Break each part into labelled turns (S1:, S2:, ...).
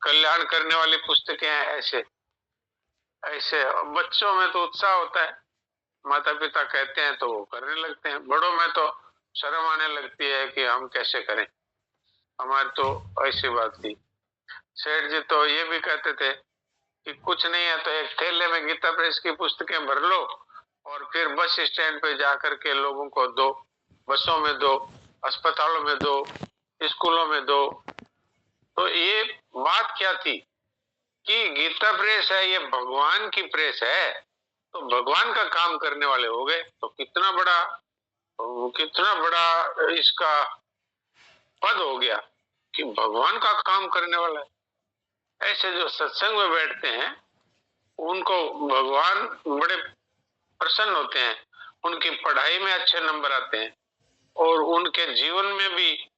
S1: कल्याण करने वाली पुस्तकें हैं। ऐसे ऐसे बच्चों में तो उत्साह होता है, माता पिता कहते हैं तो वो करने लगते हैं। बड़ों में तो शर्म आने लगती है कि हम कैसे करें, हमारी तो ऐसी बात थी। सेठ जी तो ये भी कहते थे कि कुछ नहीं है तो एक थैले में गीता प्रेस की पुस्तकें भर लो और फिर बस स्टैंड पे जाकर के लोगों को दो, बसों में दो, अस्पतालों में दो, स्कूलों में दो। तो ये बात क्या थी कि गीता प्रेस है, ये भगवान की प्रेस है, तो भगवान का काम करने वाले हो गए। तो कितना बड़ा इसका पद हो गया कि भगवान का काम करने वाला है। ऐसे जो सत्संग में बैठते हैं उनको भगवान बड़े प्रसन्न होते हैं, उनकी पढ़ाई में अच्छे नंबर आते हैं और उनके जीवन में भी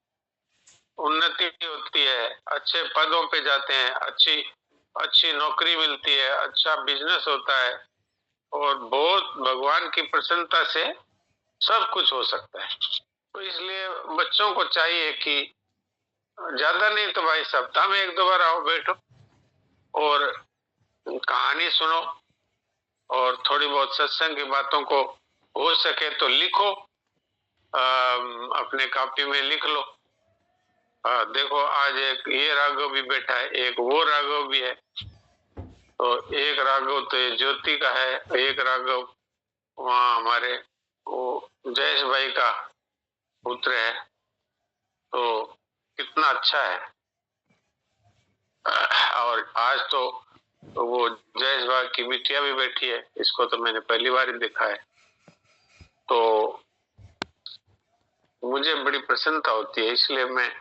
S1: उन्नति होती है, अच्छे पदों पे जाते हैं, अच्छी अच्छी नौकरी मिलती है, अच्छा बिजनेस होता है और बहुत भगवान की प्रसन्नता से सब कुछ हो सकता है। तो इसलिए बच्चों को चाहिए कि ज्यादा नहीं तो भाई सप्ताह में एक दो बार आओ, बैठो और कहानी सुनो और थोड़ी बहुत सत्संग की बातों को हो सके तो लिखो, अपने कॉपी में लिख लो। देखो आज एक ये राघव भी बैठा है, एक वो राघव भी है। तो एक राघव तो ये ज्योति का है, एक राघव वहाँ हमारे वो जयेश भाई का पुत्र है। तो कितना अच्छा है। और आज तो वो जयेश भाई की बिटिया भी बैठी है, इसको तो मैंने पहली बार ही देखा है। तो मुझे बड़ी प्रसन्नता होती है, इसलिए मैं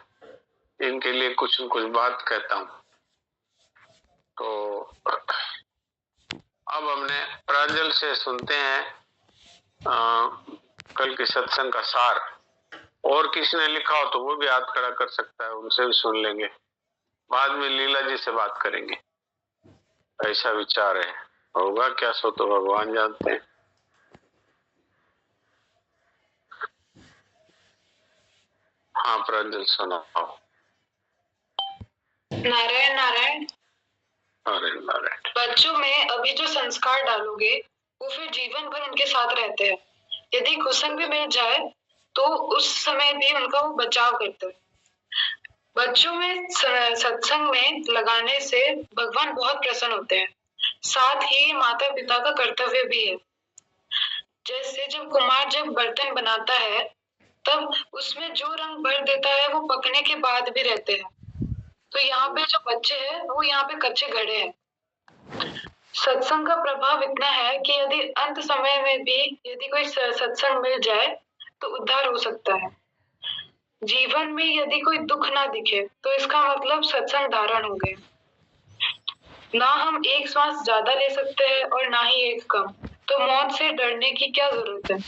S1: इनके लिए कुछ न कुछ बात कहता हूँ। तो अब हमने प्रांजल से सुनते हैं कल के सत्संग का सार। और किसी ने लिखा हो तो वो भी हाथ खड़ा कर सकता है, उनसे भी सुन लेंगे। बाद में लीला जी से बात करेंगे, ऐसा विचार है। होगा क्या सो तो भगवान जानते हैं। हाँ प्रांजल सुनाओ।
S2: नारायण नारायण।
S1: नारायण नारायण।
S2: बच्चों में अभी जो संस्कार डालोगे वो फिर जीवन भर उनके साथ रहते हैं। यदि कुसंग भी मिल जाए तो उस समय भी उनका वो बचाव करते हैं। बच्चों में सत्संग में लगाने से भगवान बहुत प्रसन्न होते हैं। साथ ही माता पिता का कर्तव्य भी है। जैसे जब कुम्हार जब बर्तन बनाता है तब उसमें जो रंग भर देता है वो पकने के बाद भी रहते हैं। तो यहाँ पे जो बच्चे हैं वो यहाँ पे कच्चे घड़े हैं। सत्संग का प्रभाव इतना है कि यदि अंत समय में भी यदि कोई सत्संग मिल जाए तो उद्धार हो सकता है। जीवन में यदि कोई दुख ना दिखे तो इसका मतलब सत्संग धारण हो गए। ना हम एक श्वास ज्यादा ले सकते हैं और ना ही एक कम, तो मौत से डरने की क्या जरूरत है।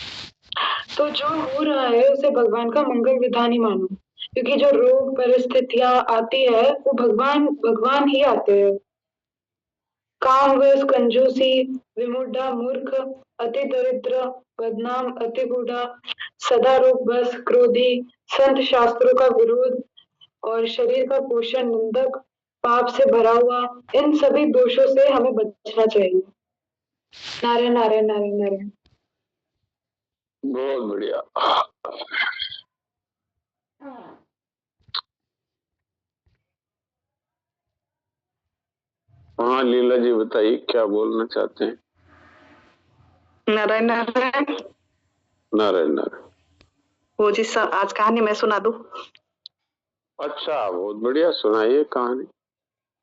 S2: तो जो हो रहा है उसे भगवान का मंगल विधान ही मानो, क्योंकि जो रोग परिस्थितियां आती है वो भगवान ही आते हैं। काम वश कंजूसी, विमुढ़ा मूर्ख, अति दरिद्र, बदनाम, अति बूढ़ा, सदा रोग बस, क्रोधी, संत शास्त्रों का विरोध और शरीर का पोषण निंदक, पाप से भरा हुआ, इन सभी दोषों से हमें बचना चाहिए। नारायण नारायण नारायण नारायण।
S1: बहुत बढ़िया। हाँ लीला जी बताइए क्या बोलना चाहते हैं।
S3: नारायण नारायण।
S1: नारायण नारायण।
S3: वो जी आज कहानी मैं सुना दूं?
S1: अच्छा बहुत बढ़िया, सुनाइए कहानी।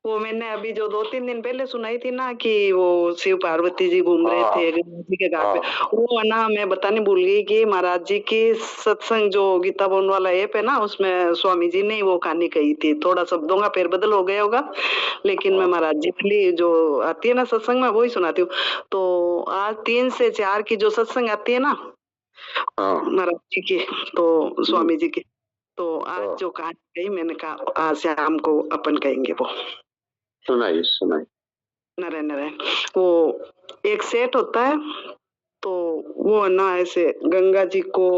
S3: वो मैंने अभी जो 2-3 दिन पहले सुनाई थी ना कि वो शिव पार्वती जी घूम रहे थे गंगा जी के घाट पे। वो ना मैं बताने भूल गई कि महाराज जी की सत्संग जो गीता बोन वाला ऐप है ना उसमें स्वामी जी ने वो कहानी कही थी। थोड़ा शब्दों का फेरबदल हो गया होगा, लेकिन मैं महाराज जी के लिए जो आती है ना सत्संग में वही सुनाती हूँ। तो आज 3 से 4 की जो सत्संग आती है ना महाराज जी की, तो स्वामी जी की, तो आज जो कहानी कही मैंने कहा आज शाम को अपन कहेंगे वो।
S1: सुनाइए सुनाइए।
S3: नारायण नारायण। वो एक सेठ होता है, तो वो ना ऐसे गंगा जी को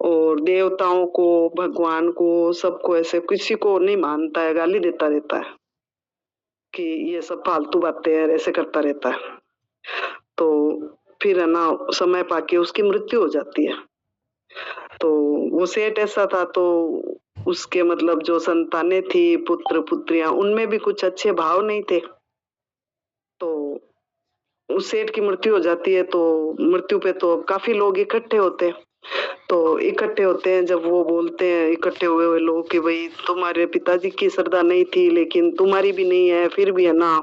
S3: और देवताओं को भगवान को सबको ऐसे किसी को नहीं मानता है, गाली देता रहता है। कि ये सब फालतू बातें हैं, ऐसे करता रहता है। तो फिर है ना समय पाके उसकी मृत्यु हो जाती है। तो वो सेठ ऐसा था, तो उसके मतलब जो संतानें थी, पुत्र पुत्रियां, उनमें भी कुछ अच्छे भाव नहीं थे। तो उस सेठ की मृत्यु हो जाती है, तो मृत्यु पे तो काफी लोग इकट्ठे होते हैं। तो इकट्ठे होते हैं, जब वो बोलते हैं इकट्ठे हुए हुए लोग कि भाई तुम्हारे पिताजी की श्रद्धा नहीं थी, लेकिन तुम्हारी भी नहीं है, फिर भी है ना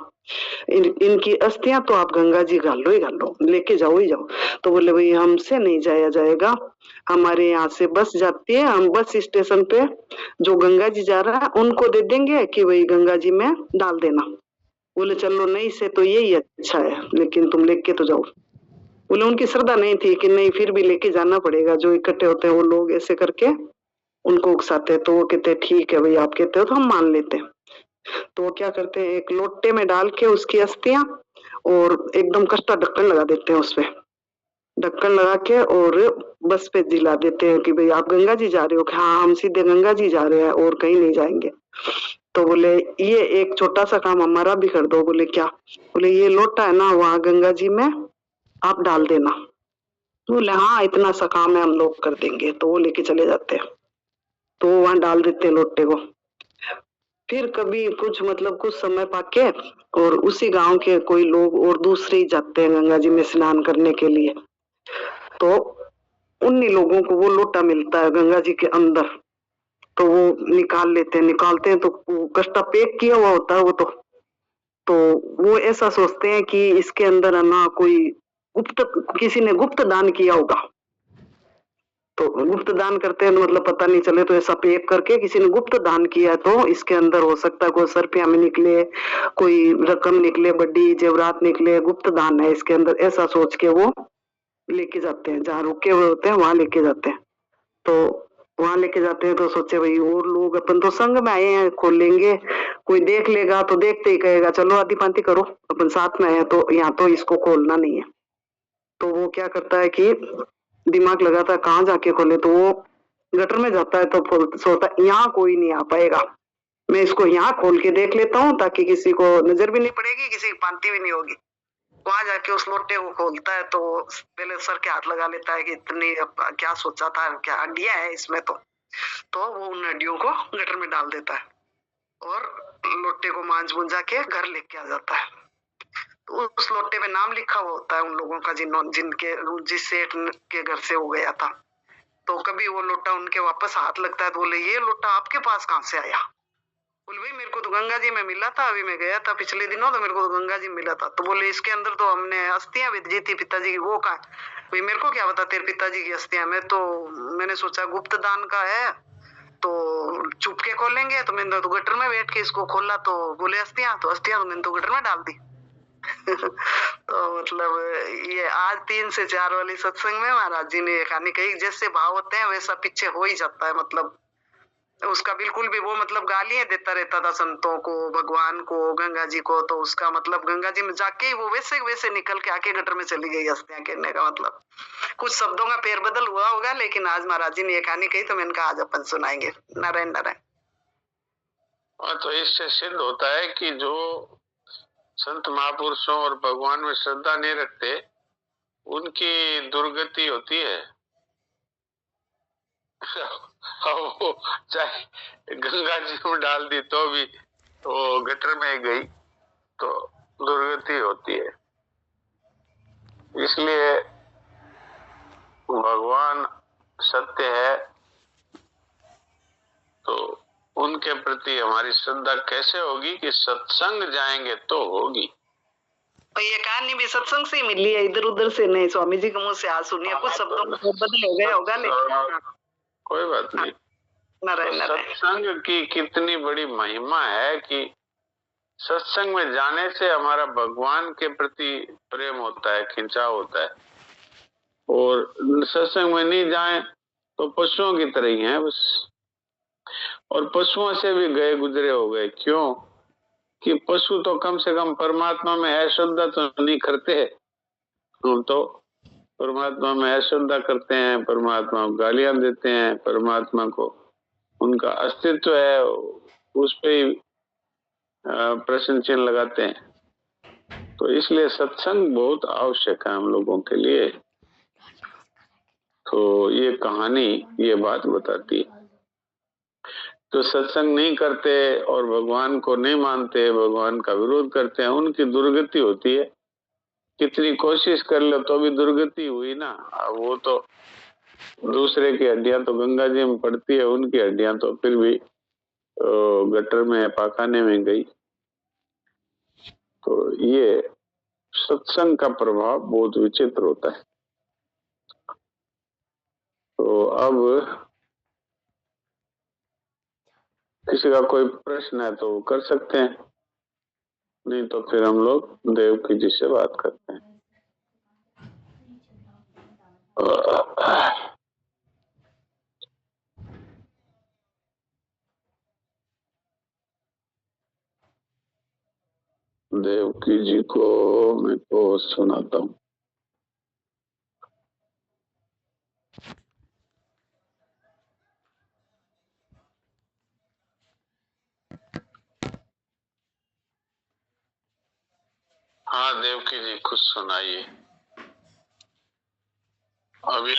S3: इनकी अस्थियां तो आप गंगा जी घाल लो, लेके जाओ ही जाओ। तो बोले भाई हमसे नहीं जाया जाएगा, हमारे यहाँ से बस जाती है, हम बस स्टेशन पे जो गंगा जी जा रहा है उनको दे देंगे कि भाई गंगा जी में डाल देना। बोले चलो नहीं से तो यही अच्छा है, लेकिन तुम लेके तो जाओ। बोले उनकी श्रद्धा नहीं थी कि नहीं फिर भी लेके जाना पड़ेगा, जो इकट्ठे होते हैं वो लोग ऐसे करके उनको उकसाते हैं। तो वो कहते हैं ठीक है भाई, आप कहते हो तो हम मान लेते हैं। तो वो क्या करते हैं, एक लोटे में डाल के उसकी अस्थियां और एकदम कष्टा ढक्कन लगा देते हैं उसपे, ढक्कन लगा के और बस पे दिला देते हैं कि भाई आप गंगा जी जा रहे हो? कि हाँ हम सीधे गंगा जी जा रहे हैं और कहीं नहीं जाएंगे। तो बोले ये एक छोटा सा काम हमारा भी कर दो। बोले क्या? बोले ये लोटा है ना वहाँ गंगा जी में आप डाल देना। बोले हाँ इतना सा काम है हम लोग कर देंगे। तो वो लेके चले जाते हैं, तो वो वहां डाल देते हैं लोटे को। फिर कभी कुछ मतलब कुछ समय पाके और उसी गांव के कोई लोग और दूसरे ही जाते हैं गंगा जी में स्नान करने के लिए। तो उन्हीं लोगों को वो लोटा मिलता है गंगा जी के अंदर। तो वो निकाल लेते हैं, निकालते हैं तो कष्टा पैक किया हुआ होता है वो। तो वो ऐसा सोचते हैं कि इसके अंदर है ना कोई गुप्त, किसी ने गुप्त दान किया होगा। तो गुप्त दान करते हैं मतलब पता नहीं चले, तो ऐसा पैक करके किसी ने गुप्त दान किया है, तो इसके अंदर हो सकता है कोई सरपिया में निकले, कोई रकम निकले, बड़ी जेवरात निकले, गुप्त दान है इसके अंदर, ऐसा सोच के वो लेके जाते हैं। जहाँ रुके हुए होते हैं वहां लेके जाते हैं। तो वहां लेके जाते हैं तो सोचे भाई और लोग अपन तो संग में आए हैं, खोल लेंगे, कोई देख लेगा तो देखते ही कहेगा चलो आधी पांति करो, अपन साथ में आए हैं तो यहाँ तो इसको खोलना नहीं है। तो वो क्या करता है कि दिमाग लगाता है कहाँ जाके खोले। तो वो गटर में जाता है, तो सोचता है यहाँ कोई नहीं आ पाएगा, मैं इसको यहाँ खोल के देख लेता हूँ ताकि किसी को नजर भी नहीं पड़ेगी, किसी की पांति भी नहीं होगी। वहां जाके उस लोटे को खोलता है तो पहले सर के हाथ लगा लेता है कि इतनी क्या सोचा था, क्या हड्डियां है इसमें। तो वो उन हड्डियों को गटर में डाल देता है और लोटे को मांझ मुंझा के घर लेके आ जाता है। तो उस लोटे में नाम लिखा हुआ होता है उन लोगों का जिनके जिस सेठ के घर से हो गया था। तो कभी वो लोटा उनके वापस हाथ लगता है तो बोले ये लोटा आपके पास कहाँ से आया? बोले भाई मेरे को तो गंगा जी में मिला था, अभी मैं गया था पिछले दिनों, तो मेरे को तो गंगा जी मिला था। तो बोले इसके अंदर तो हमने अस्थियां भेज दी थी पिताजी की, वो कहाँ? भाई मेरे को क्या पता तेरे पिताजी की अस्थियां, मैंने सोचा गुप्त दान का है तो चुप के खोलेंगे। तो मैंने तो गटर में बैठ के इसको खोला, तो बोले अस्थियां, तो मैंने तो गटर में डाल दी। तो मतलब ये आज 3 से 4 वाली सत्संग में महाराज जी ने ये कहानी कही, जैसे भाव होते हैं वैसा पीछे हो ही जाता है। मतलब उसका बिल्कुल भी वो मतलब गालियां देता रहता था संतों को, भगवान को, गंगा जी को। तो उसका मतलब गंगा जी में जाके ही वो वैसे वैसे निकल के आके गटर में चली गई अस्थियां, कहने का मतलब कुछ शब्दों का फेरबदल हुआ होगा, लेकिन आज महाराज जी ने ये कहानी कही तो मैंने कहा आज अपन सुनाएंगे। नारायण नारायण।
S1: तो इससे सिद्ध होता है कि जो संत महापुरुषों और भगवान में श्रद्धा नहीं रखते उनकी दुर्गति होती है। वो चाहे गंगा जी में डाल दी तो भी वो गटर में गई तो दुर्गति होती है। इसलिए भगवान सत्य है, तो उनके प्रति हमारी श्रद्धा कैसे होगी कि सत्संग जाएंगे तो होगी।
S3: और ये कहानी भी सत्संग से ही मिली है, इधर उधर से नहीं। स्वामी जी के मुंह से आज सुनिए, कुछ शब्दों में बदल हो गया होगा, लेकिन
S1: कोई बात नहीं। तो सत्संग की कितनी बड़ी महिमा है कि सत्संग में जाने से हमारा भगवान के प्रति प्रेम होता है, खिंचाव होता है। और सत्संग में नहीं जाए तो पशुओं की तरह ही है बस, और पशुओं से भी गए गुजरे हो गए। क्यों कि पशु तो कम से कम परमात्मा में अश्रद्धा तो नहीं करते, हम तो परमात्मा में अश्रद्धा करते हैं, परमात्मा को गालियां देते हैं, परमात्मा को उनका अस्तित्व है उस पे प्रश्न चिन्ह लगाते हैं। तो इसलिए सत्संग बहुत आवश्यक है हम लोगों के लिए। तो ये कहानी ये बात बताती है। तो सत्संग नहीं करते और भगवान को नहीं मानते, भगवान का विरोध करते हैं, उनकी दुर्गति होती है। कितनी कोशिश कर लो तो भी दुर्गति हुई ना। अब वो तो दूसरे की हड्डियां तो गंगा जी में पड़ती है, उनकी हड्डियां तो फिर भी गटर में पाखाने में गई। तो ये सत्संग का प्रभाव बहुत विचित्र होता है। तो अब किसी का कोई प्रश्न है तो कर सकते हैं, नहीं तो फिर हम लोग देवकी जी से बात करते हैं। देवकी जी को मैं तो सुनाता हूँ। हाँ देवकी जी कुछ सुनाइए। अभी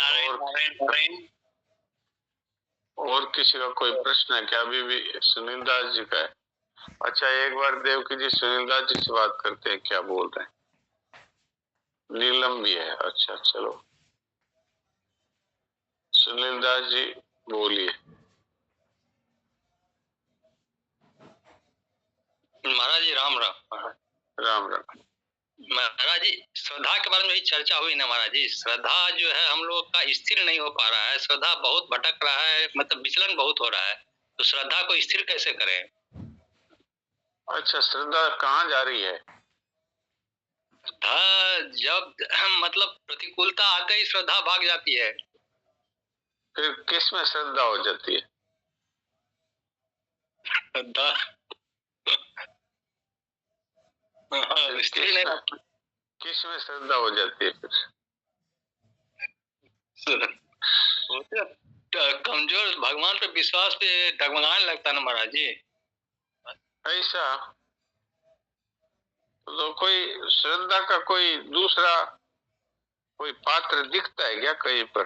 S1: और किसी का कोई प्रश्न है क्या? अभी भी सुनील दास जी का है। अच्छा एक बार देवकी जी सुनील दास जी से बात करते हैं, क्या बोल रहे हैं। नीलम भी है। अच्छा चलो सुनील दास जी बोलिए।
S4: महाराज जी राम राम।
S1: राम राम।
S4: महाराज जी श्रद्धा के बारे में भी चर्चा हुई ना महाराज जी। श्रद्धा जो है हम लोग का स्थिर नहीं हो पा रहा है, श्रद्धा बहुत भटक रहा है, मतलब विचलन बहुत हो रहा है। तो श्रद्धा को स्थिर कैसे करें?
S1: अच्छा श्रद्धा कहाँ जा रही है?
S4: श्रद्धा जब मतलब प्रतिकूलता आते ही श्रद्धा भाग जाती है।
S1: फिर किस में श्रद्धा हो जाती है?
S4: श्रद्धा
S1: किस में श्रद्धा हो जाती है फिर?
S4: कमजोर भगवान पे विश्वास पे डगमगाने लगता ना महाराज जी।
S1: ऐसा तो कोई श्रद्धा का कोई दूसरा कोई पात्र दिखता है क्या कहीं पर?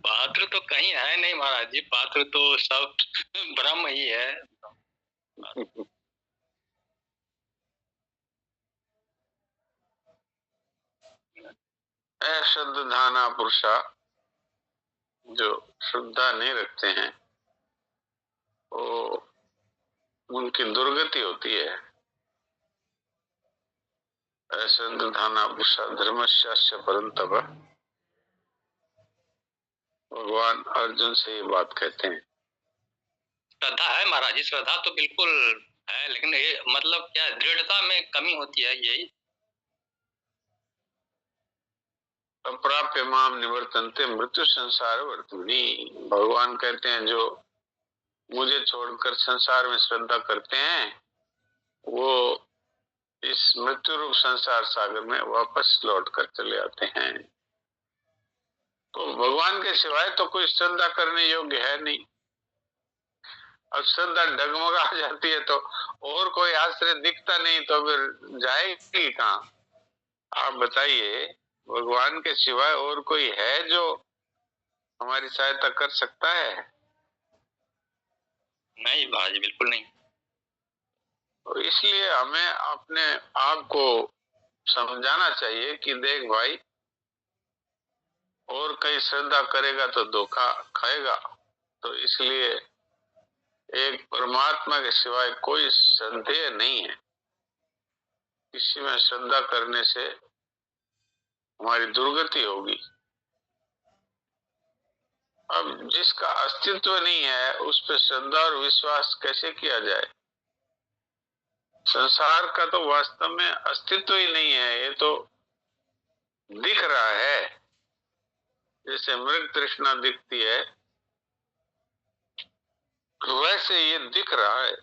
S4: पात्र तो कहीं है नहीं महाराज जी, पात्र तो सब ब्रह्म ही है।
S1: अश्रद्धाना पुरुषा जो श्रद्धा नहीं रखते हैं वो उनकी दुर्गति होती है। अश्रद्धाना पुरुषा धर्मशास्त्र परंतप, भगवान अर्जुन से ये बात कहते हैं।
S4: श्रद्धा है महाराज जी, श्रद्धा तो बिल्कुल है, लेकिन ये मतलब क्या दृढ़ता में कमी होती है यही।
S1: अप्राप्य माम निवर्तन्ते मृत्यु संसार वर्तुनी, भगवान कहते हैं जो मुझे छोड़कर संसार में श्रद्धा करते हैं वो इस मृत्यु रूप संसार सागर में वापस लौट कर चले आते हैं। तो भगवान के सिवाय तो कोई श्रद्धा करने योग्य है नहीं। अब श्रद्धा डगमगा जाती है तो और कोई आश्रय दिखता नहीं तो फिर जाएगी कहाँ? आप बताइए, भगवान के सिवाय और कोई है जो हमारी सहायता कर सकता है?
S4: नहीं भाई बिल्कुल नहीं।
S1: तो इसलिए हमें अपने आप को समझाना चाहिए कि देख भाई, और कहीं श्रद्धा करेगा तो धोखा खाएगा। तो इसलिए एक परमात्मा के सिवाय कोई संदेह नहीं है। किसी में श्रद्धा करने से हमारी दुर्गति होगी। अब जिसका अस्तित्व नहीं है उस पर श्रद्धा और विश्वास कैसे किया जाए? संसार का तो वास्तव में अस्तित्व ही नहीं है, ये तो दिख रहा है। जैसे मृग तृष्णा दिखती है वैसे ये दिख रहा है।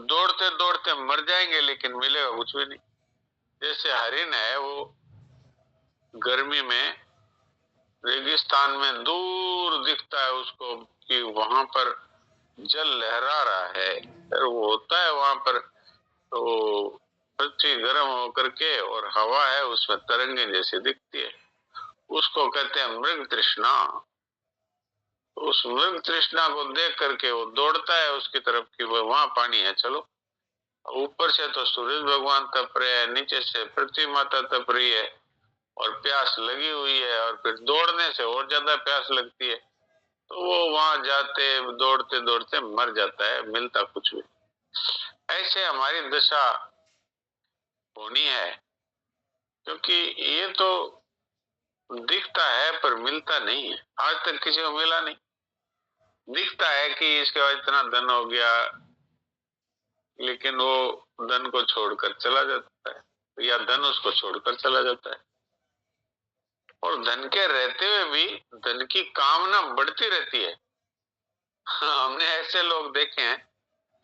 S1: दौड़ते दौड़ते मर जाएंगे लेकिन मिलेगा कुछ भी नहीं। जैसे हरिण है वो गर्मी में रेगिस्तान में दूर दिखता है उसको कि वहां पर जल लहरा रहा है, फिर वो होता है वहां पर, तो पृथ्वी गर्म होकर के और हवा है उसमें तरंगे जैसी दिखती है, उसको कहते हैं मृग तृष्णा। उस मृग तृष्णा को देख करके वो दौड़ता है उसकी तरफ कि वो वहां पानी है, चलो। ऊपर से तो सूरज भगवान तप रहे हैं, नीचे से पृथ्वी माता तप रही है और प्यास लगी हुई है, और फिर दौड़ने से और ज्यादा प्यास लगती है, तो वो वहां जाते दौड़ते दौड़ते मर जाता है, मिलता कुछ भी। ऐसे हमारी दशा होनी है, क्योंकि ये तो दिखता है पर मिलता नहीं है, आज तक किसी को मिला नहीं। दिखता है कि इसके बाद इतना धन हो गया, लेकिन वो धन को छोड़कर चला जाता है या धन उसको छोड़कर चला जाता है। और धन के रहते हुए भी धन की कामना बढ़ती रहती है। हमने ऐसे लोग देखे हैं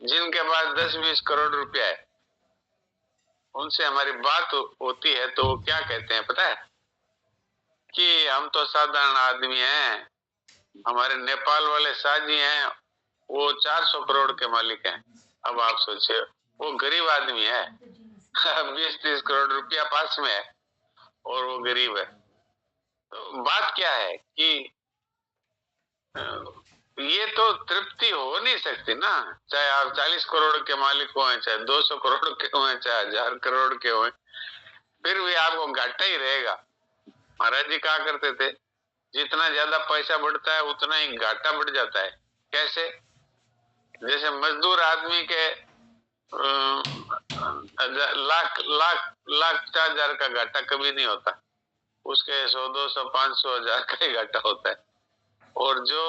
S1: जिनके पास 10-20 करोड़ रुपया है, उनसे हमारी बात होती है तो वो क्या कहते हैं पता है? कि हम तो साधारण आदमी हैं, हमारे नेपाल वाले साजी हैं, वो 400 करोड़ के मालिक हैं। अब आप सोचिए, वो गरीब आदमी है, 20-30 करोड़ रुपया पास में है और वो गरीब है। तो बात क्या है कि ये तो तृप्ति हो नहीं सकती ना, चाहे आप 40 करोड़ के मालिक हो, चाहे 200 करोड़ के हो, चाहे 1000 करोड़ के हो, फिर भी आपको घाटा ही रहेगा। महाराज जी कहा करते थे, जितना ज्यादा पैसा बढ़ता है उतना ही घाटा बढ़ जाता है। कैसे? जैसे मजदूर आदमी के लाख लाख लाख 4,000 का घाटा कभी नहीं होता, उसके 100, 200, 500, 1000 का ही घाटा होता है। और जो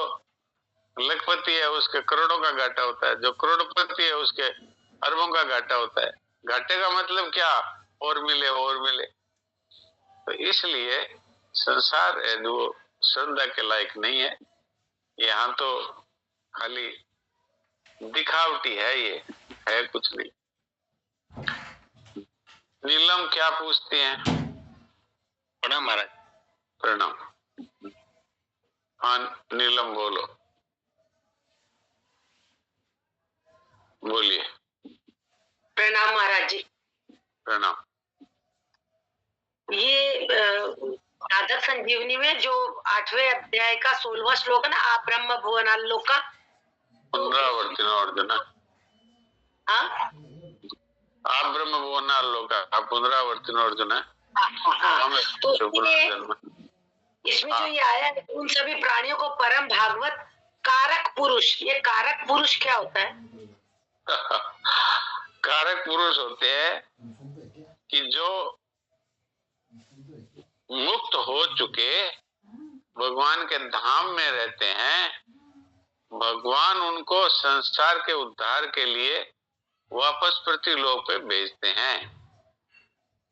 S1: लखपति है उसके करोड़ों का घाटा होता है, जो करोड़पति है उसके अरबों का घाटा होता है। घाटे का मतलब क्या? और मिले और मिले। तो इसलिए संसार है जो श्रद्धा के लायक नहीं है, यहाँ तो खाली दिखावटी है, ये है कुछ नहीं। नीलम क्या पूछती हैं?
S4: प्रणाम महाराज।
S1: प्रणाम। हाँ नीलम बोलो, बोलिए।
S5: प्रणाम महाराज जी।
S1: प्रणाम।
S5: ये साधक संजीवनी में जो 8वें अध्याय का 16वां श्लोक है ना, आप ब्रह्म भुवनालोका,
S1: पुनरावर्तिनो अर्जुन।
S5: हाँ
S1: आप ब्रह्म भुवनालोका, आप पुनरावर्तिनो अर्जुन है।
S5: तो इसमें जो ये आया है, उन सभी प्राणियों को परम भागवत कारक पुरुष, ये कारक पुरुष क्या होता है?
S1: कारक पुरुष होते हैं कि जो मुक्त हो चुके भगवान के धाम में रहते हैं, भगवान उनको संसार के उद्धार के लिए वापस पृथ्वीलोक पे भेजते हैं,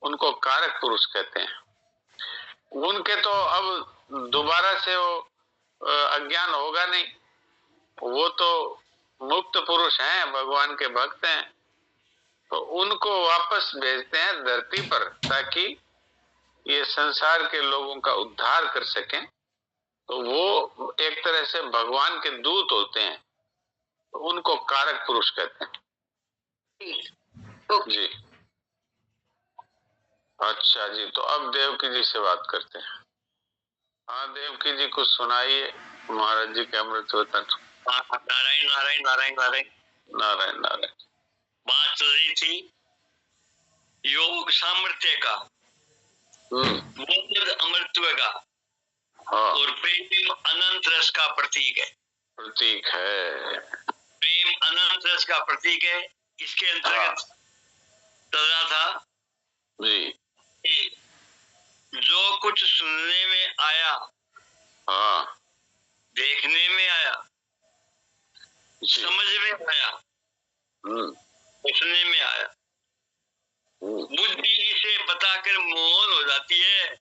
S1: उनको कारक पुरुष कहते हैं। उनके तो अब दोबारा से वो अज्ञान होगा नहीं, वो तो मुक्त पुरुष हैं, भगवान के भक्त हैं, तो उनको वापस भेजते हैं धरती पर ताकि ये संसार के लोगों का उद्धार कर सकें। तो वो एक तरह से भगवान के दूत होते हैं, तो उनको कारक पुरुष कहते हैं। जी अच्छा जी, तो अब देवकी जी से बात करते हैं। हाँ देवकी जी कुछ सुनाइए महाराज जी के अमृत वचन।
S4: नारायण नारायण नारायण नारायण
S1: नारायण नारायण।
S4: बात चल रही थी योग सामर्थ्य का, अमृतत्व का,
S1: हाँ
S4: और प्रेम अनंत रस का प्रतीक है।
S1: प्रतीक है,
S4: प्रेम अनंत रस का प्रतीक है। इसके अंतर्गत चल रहा था
S1: जी,
S4: जो कुछ सुनने में आया,
S1: हाँ
S4: देखने में आया, समझ में आया, सोचने में आया, बुद्धि इसे बताकर मोहन हो जाती है,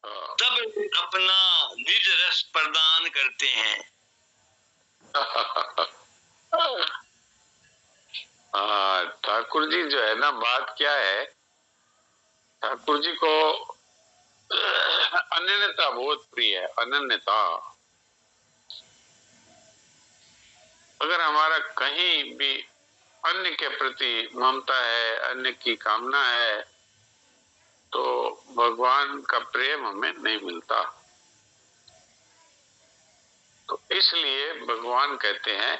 S4: तब अपना निज रस प्रदान करते हैं।
S1: हाँ ठाकुर जी जो है ना, बात क्या है, ठाकुर जी को अनन्यता बहुत प्रिय है, अनन्यता। अगर हमारा कहीं भी अन्य के प्रति ममता है, अन्य की कामना है, तो भगवान का प्रेम हमें नहीं मिलता। तो इसलिए भगवान कहते हैं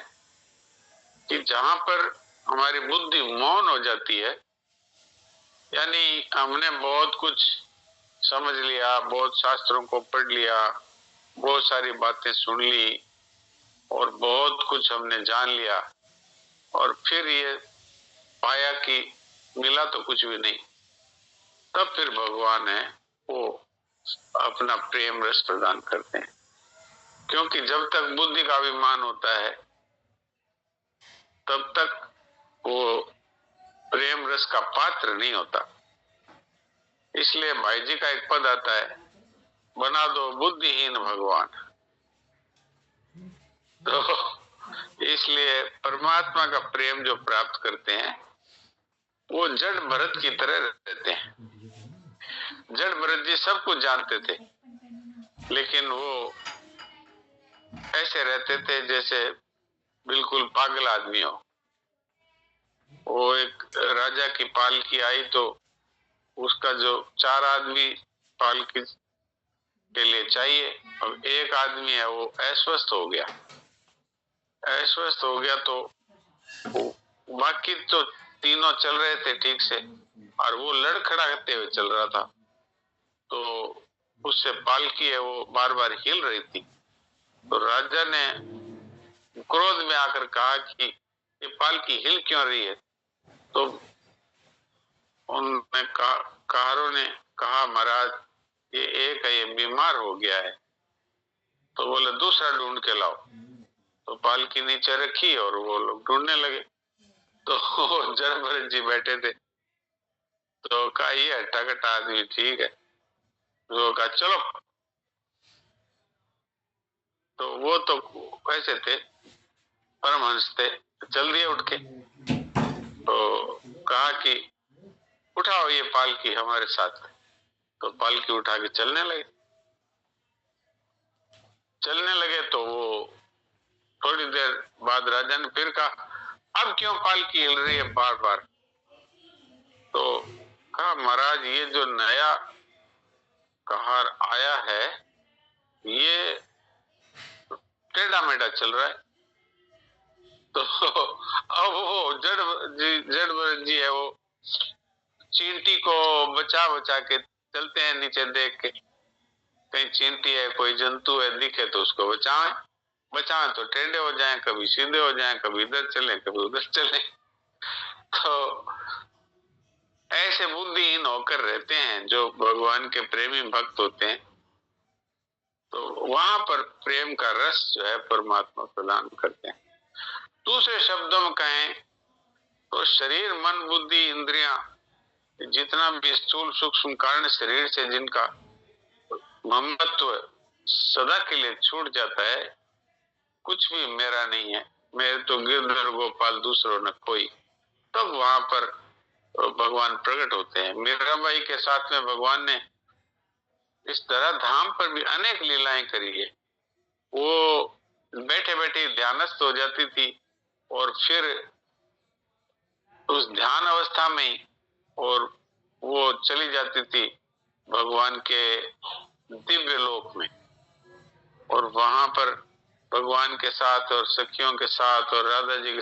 S1: कि जहां पर हमारी बुद्धि मौन हो जाती है, यानी हमने बहुत कुछ समझ लिया, बहुत शास्त्रों को पढ़ लिया, बहुत सारी बातें सुन ली और बहुत कुछ हमने जान लिया, और फिर ये पाया कि मिला तो कुछ भी नहीं, तब फिर भगवान है वो अपना प्रेम रस प्रदान करते हैं। क्योंकि जब तक बुद्धि का अभिमान होता है तब तक वो प्रेम रस का पात्र नहीं होता। इसलिए भाई जी का एक पद आता है, बना दो बुद्धिहीन भगवान। तो इसलिए परमात्मा का प्रेम जो प्राप्त करते हैं वो जड़ भरत की तरह रहते हैं। जड़ भरत जी सब कुछ जानते थे, लेकिन वो ऐसे रहते थे जैसे बिल्कुल पागल आदमी हो। वो एक राजा की पालकी आई तो उसका जो 4 आदमी पालकी के लिए चाहिए, अब एक आदमी है वो अस्वस्थ हो गया। अस्वस्थ हो गया तो बाकी तो तीनों चल रहे थे ठीक से, और वो लड़खड़ाते हुए चल रहा था। तो उससे पालकी है वो बार बार हिल रही थी। तो राजा ने क्रोध में आकर कहा कि ये पालकी हिल क्यों रही है? तो उनने कारों ने कहा, महाराज ये एक है, ये बीमार हो गया है। तो बोले दूसरा ढूंढ के लाओ। तो पालकी नीचे रखी और वो लोग ढूंढने लगे। तो जड़ भरत जी बैठे थे, तो कहा ये हट्टा कट्टा आदमी ठीक है। तो कहा चलो। तो वो तो कैसे थे, परमहंस थे, चल दिए उठ के। तो कहा कि उठाओ ये पालकी हमारे साथ। तो पालकी उठा के चलने लगे। तो वो थोड़ी देर बाद राजा ने फिर कहा, अब क्यों पालकी हिल रही है बार बार? तो कहा, महाराज ये जो नया कहार आया है ये टेढ़ा मेढ़ा चल रहा है। तो अब वो जड़ भरत जी है वो चींटी को बचा बचा के चलते हैं, नीचे देख के कहीं चींटी है, कोई जंतु है दिखे तो उसको बचाएं तो टेढ़े हो जाएं, कभी सीधे हो जाएं, कभी इधर चले कभी उधर चले। तो ऐसे बुद्धिहीन होकर रहते हैं जो भगवान के प्रेमी भक्त होते हैं। तो वहां पर प्रेम का रस जो है परमात्मा प्रदान करते हैं। दूसरे शब्दों में कहें तो शरीर, मन, बुद्धि, इंद्रियां, जितना भी स्थूल सूक्ष्म कारण शरीर से जिनका ममत्व सदा के लिए छूट जाता है, कुछ भी मेरा नहीं है, मेरे तो गिरधर गोपाल दूसरों न कोई, तब वहां पर भगवान प्रकट होते हैं। मीराबाई के साथ में भगवान ने इस तरह धाम पर भी अनेक लीलाएं करी है। वो बैठे बैठे ध्यानस्थ हो जाती थी और फिर उस ध्यान अवस्था में और वो चली जाती थी भगवान के दिव्य लोक में, और वहां पर भगवान के साथ और सखियों के साथ और राधा जी के